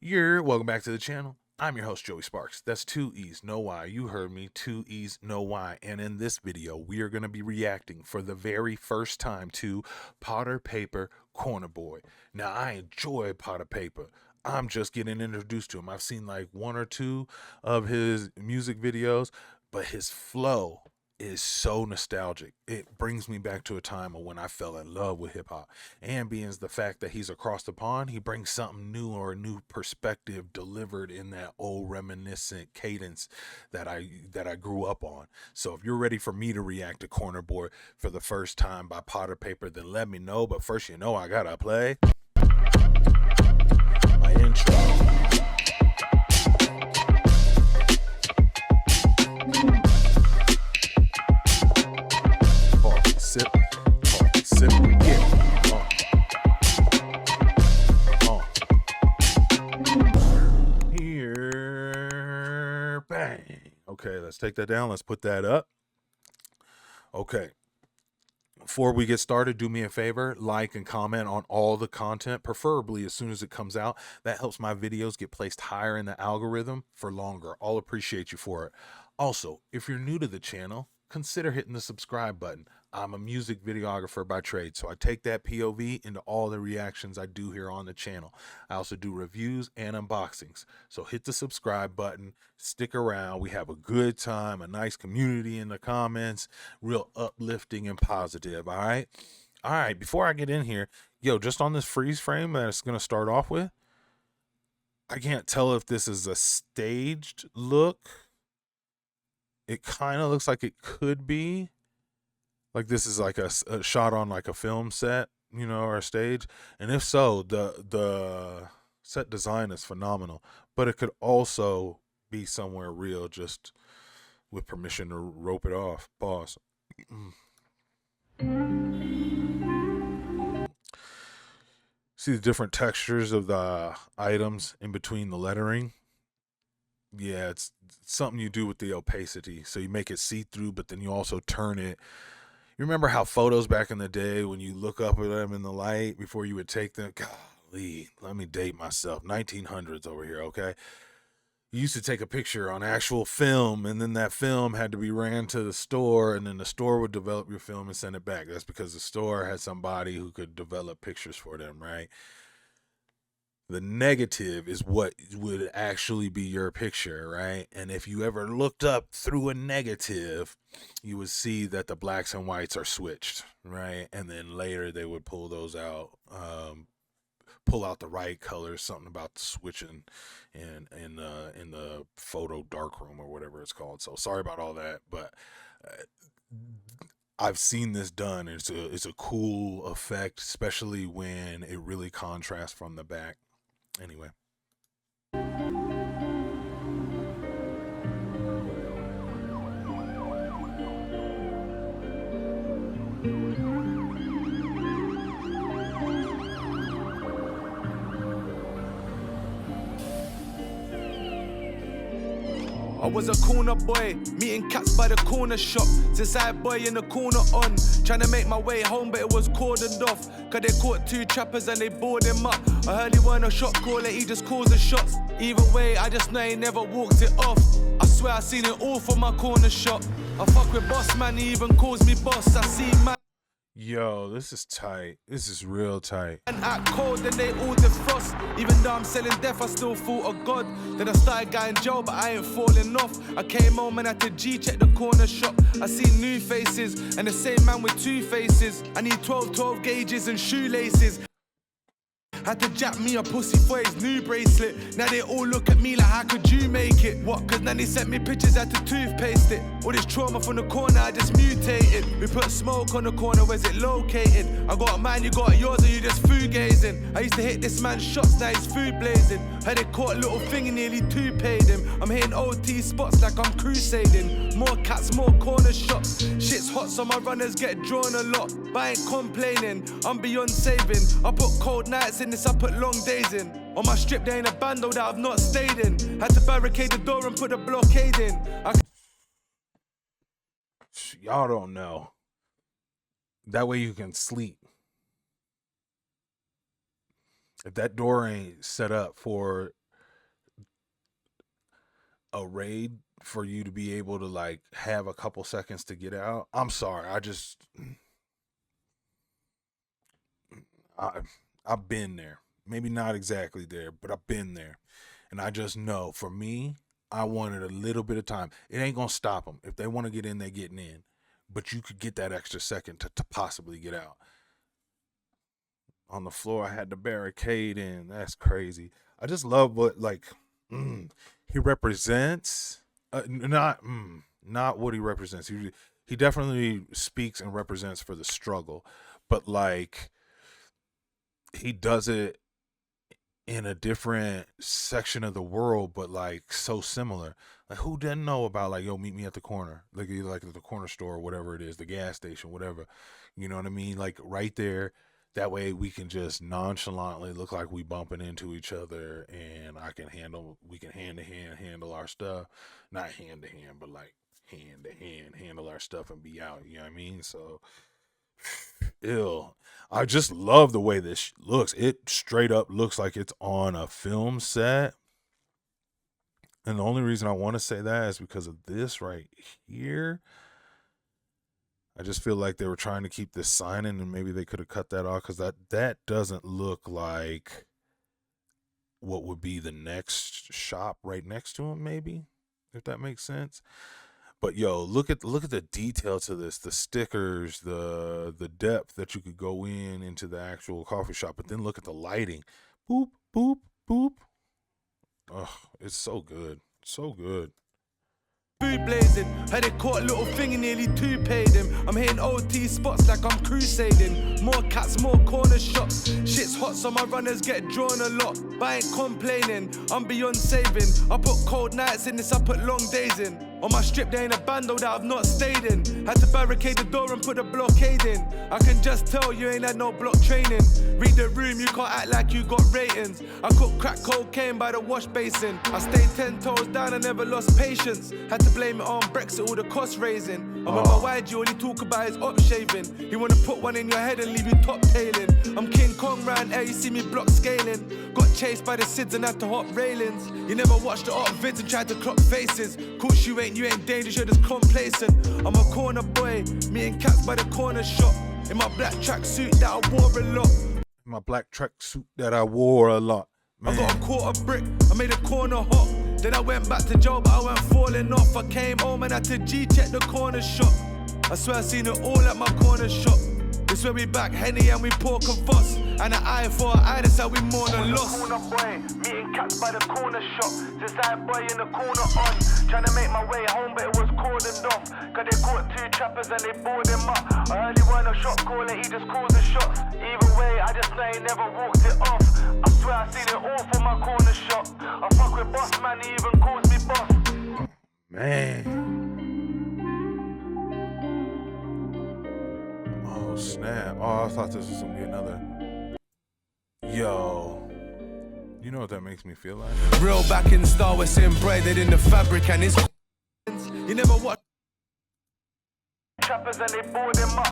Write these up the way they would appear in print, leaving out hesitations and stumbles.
Welcome back to the channel. I'm your host, Joey Sparks. That's two E's, no Y. You heard me, two E's, no Y. And in this video, we are going to be reacting for the very first time to Payper Corner Boy. Now, I enjoy Payper. I'm just getting introduced to him. I've seen like one or two of his music videos, but his flow is so nostalgic. It brings me back to a time of when I fell in love with hip hop. And being the fact that he's across the pond, he brings something new or a new perspective delivered in that old reminiscent cadence that I grew up on. So if you're ready for me to react to Corner Boy for the first time by Payper, then let me know. But first, I gotta play my intro. Sip, get here, bang. Okay, let's take that down. Let's put that up. Okay. Before we get started, do me a favor, like and comment on all the content, preferably as soon as it comes out. That helps my videos get placed higher in the algorithm for longer. I'll appreciate you for it. Also, if you're new to the channel, consider hitting the subscribe button. I'm a music videographer by trade, so I take that POV into all the reactions I do here on the channel. I also do reviews and unboxings. So hit the subscribe button, stick around. We have a good time, a nice community in the comments, real uplifting and positive, all right? All right, before I get in here, just on this freeze frame that it's going to start off with, I can't tell if this is a staged look. It kind of looks like it could be. Like this is like a shot on like a film set, or a stage. And if so, the set design is phenomenal. But it could also be somewhere real, just with permission to rope it off. Pause. See the different textures of the items in between the lettering. Yeah, it's something you do with the opacity. So you make it see-through, but then you also turn it. You remember how photos back in the day, when you look up at them in the light before you would take them? Golly, let me date myself. 1900s over here, okay? You used to take a picture on actual film, and then that film had to be ran to the store, and then the store would develop your film and send it back. That's because the store had somebody who could develop pictures for them, right? The negative is what would actually be your picture, right? And if you ever looked up through a negative, you would see that the blacks and whites are switched, right? And then later they would pull those out, pull out the right colors, something about the switching in the photo darkroom or whatever it's called. So sorry about all that, but I've seen this done. It's a cool effect, especially when it really contrasts from the back. Anyway. I was a corner boy, meeting cats by the corner shop. Side boy in the corner on, trying to make my way home, but it was cordoned off. Cause they caught two trappers and they bored him up. I heard he weren't a shot caller, he just calls the shots. Either way, I just know he never walked it off. I swear I seen it all from my corner shop. I fuck with boss man, he even calls me boss. I see man. Yo, this is tight. This is real tight. And act cold, then they all defrost. Even though I'm selling death, I still thought of God. Then I started going jail, but I ain't falling off. I came home and had to G-check the corner shop. I see new faces, and the same man with two faces. I need 12 gauges and shoelaces. Had to jack me a pussy for his new bracelet. Now they all look at me like, how could you make it? What? Cause now they sent me pictures, had to toothpaste it. All this trauma from the corner, I just mutated. We put smoke on the corner, where's it located? I got mine, you got yours, or you just food gazing? I used to hit this man's shots, now he's food blazing. Heard it caught a little thing and nearly two paid him. I'm hitting OT spots like I'm crusading. More cats, more corner shots. Shit's hot, so my runners get drawn a lot. But I ain't complaining, I'm beyond saving. I put cold nights in this, I put long days in. On my strip, there ain't a bando that I've not stayed in. Had to barricade the door and put a blockade in. Y'all don't know. That way you can sleep. If that door ain't set up for a raid for you to be able to like have a couple seconds to get out. I'm sorry. I I've been there. Maybe not exactly there, but I've been there. And I just know for me, I wanted a little bit of time. It ain't going to stop them. If they want to get in, they getting in. But you could get that extra second to possibly get out. On the floor, I had the barricade in. That's crazy. I just love what like he represents. Not what he represents. He definitely speaks and represents for the struggle, but like he does it in a different section of the world, but like so similar. Like who didn't know about like, yo, meet me at the corner, like at the corner store, or whatever it is, the gas station, whatever. You know what I mean? Like right there. That way we can just nonchalantly look like we bumping into each other, and we can hand to hand handle our stuff, not hand to hand, but like hand to hand handle our stuff and be out. You know what I mean? So ill. I just love the way this looks. It straight up looks like it's on a film set. And the only reason I want to say that is because of this right here. I just feel like they were trying to keep this sign in, and maybe they could have cut that off because that doesn't look like what would be the next shop right next to him, maybe, if that makes sense. But yo, look at the detail to this, the stickers, the depth that you could go into the actual coffee shop, but then look at the lighting. Boop, boop, boop. Oh, it's so good. So good. Food blazing, had it caught a little thing and nearly two paid him. I'm hitting OT spots like I'm crusading. More cats, more corner shots. Shit's hot, so my runners get drawn a lot. But I ain't complaining, I'm beyond saving. I put cold nights in this, I put long days in. On my strip, there ain't a bando that I've not stayed in. Had to barricade the door and put a blockade in. I can just tell you ain't had no block training. Read the room, you can't act like you got ratings. I cook crack cocaine by the wash basin. I stayed 10 toes down, I never lost patience. Had to blame it on Brexit, all the cost raising. I'm on my YG, all he talk about is up shaving. He wanna put one in your head and leave you top tailing. I'm King Kong round air, you see me block scaling. Got chased by the SIDS and had to hop railings. You never watched the art vids and tried to clock faces. Course you ain't dangerous, you're just complacent. I'm a corner boy, meeting cats by the corner shop. In my black tracksuit that I wore a lot. My black tracksuit that I wore a lot. Man. I got a quarter brick, I made a corner hot. Then I went back to jail, but I went falling off. I came home and had to G-check the corner shop. I swear I seen it all at my corner shop. This where we back Henny and we pork and fuss. And an eye for an eye, that's how we mourn a loss. Corner boy, meeting cats by the corner shop. This side boy in the corner on. Trying to make my way home, but it was cordoned off. Cause they caught two trappers and they bored him up. I heard he wasn't a shot caller, he just called the shots. Either way, I just know he never walked it off. I swear I seen it all from my corner shop. I fuck with boss man, he even calls me boss. Man. Oh snap. Oh, I thought this was gonna be another. Yo. You know what that makes me feel like? Real back in Star Wars embroidered in the fabric and his you never watch trappers and they board him up.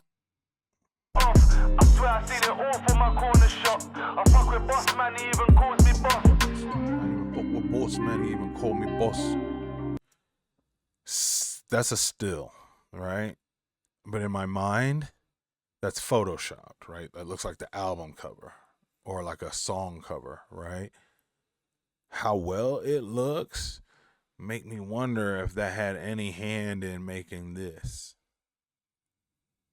Off. I swear I seen it all from my corner shop. I fuck with boss man, he even calls me boss. I even fuck with boss man, he even called me boss. That's a still, right? But in my mind, that's photoshopped, right? That looks like the album cover or like a song cover, right? How well it looks make me wonder if that had any hand in making this.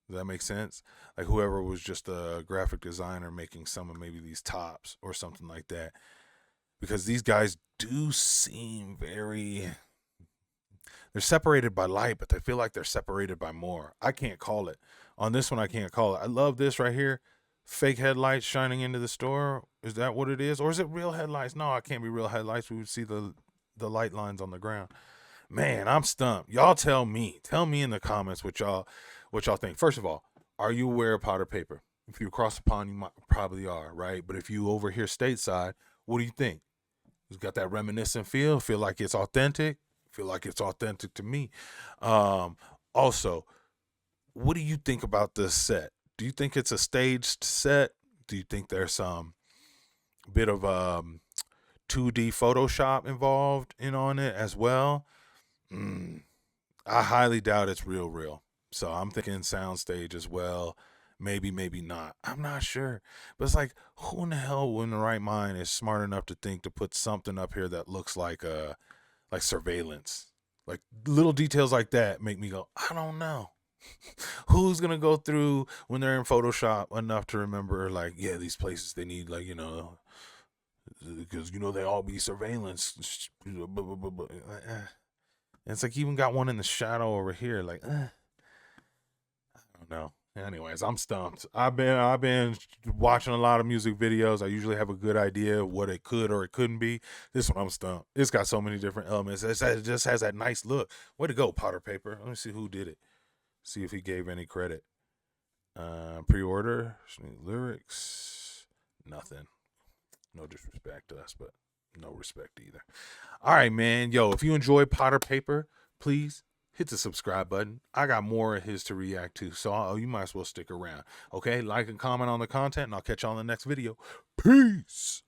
Does that make sense? Like whoever was just a graphic designer making some of maybe these tops or something like that. Because these guys do seem very... They're separated by light, but they feel like they're separated by more. I can't call it. On this one, I can't call it. I love this right here. Fake headlights shining into the store. Is that what it is? Or is it real headlights? No, it can't be real headlights. We would see the light lines on the ground. Man, I'm stumped. Y'all tell me. Tell me in the comments what y'all think. First of all, are you aware of powder paper? If you across the pond, you probably are, right? But if you over here stateside, what do you think? It's got that reminiscent feel like it's authentic. Feel like it's authentic to me. Also, what do you think about this set? Do you think it's a staged set? Do you think there's some bit of 2D Photoshop involved in on it as well. I highly doubt it's real. So I'm thinking soundstage as well. Maybe not. I'm not sure. But it's like, who in the hell in the right mind is smart enough to think to put something up here that looks like surveillance? Like little details like that make me go, I don't know. Who's gonna go through when they're in Photoshop enough to remember, like, yeah, these places they need, like, because they all be surveillance. It's like even got one in the shadow over here. Like, I don't know. Anyways, I'm stumped. I've been watching a lot of music videos. I usually have a good idea of what it could or it couldn't be. This one I'm stumped. It's got so many different elements. It just has that nice look. Way to go, Potter Payper. Let me see who did it. See if he gave any credit. Pre-order, lyrics, nothing. No disrespect to us, but no respect either. All right, man. Yo, if you enjoy Potter Payper, please hit the subscribe button. I got more of his to react to, so you might as well stick around. Okay, like and comment on the content, and I'll catch you on the next video. Peace.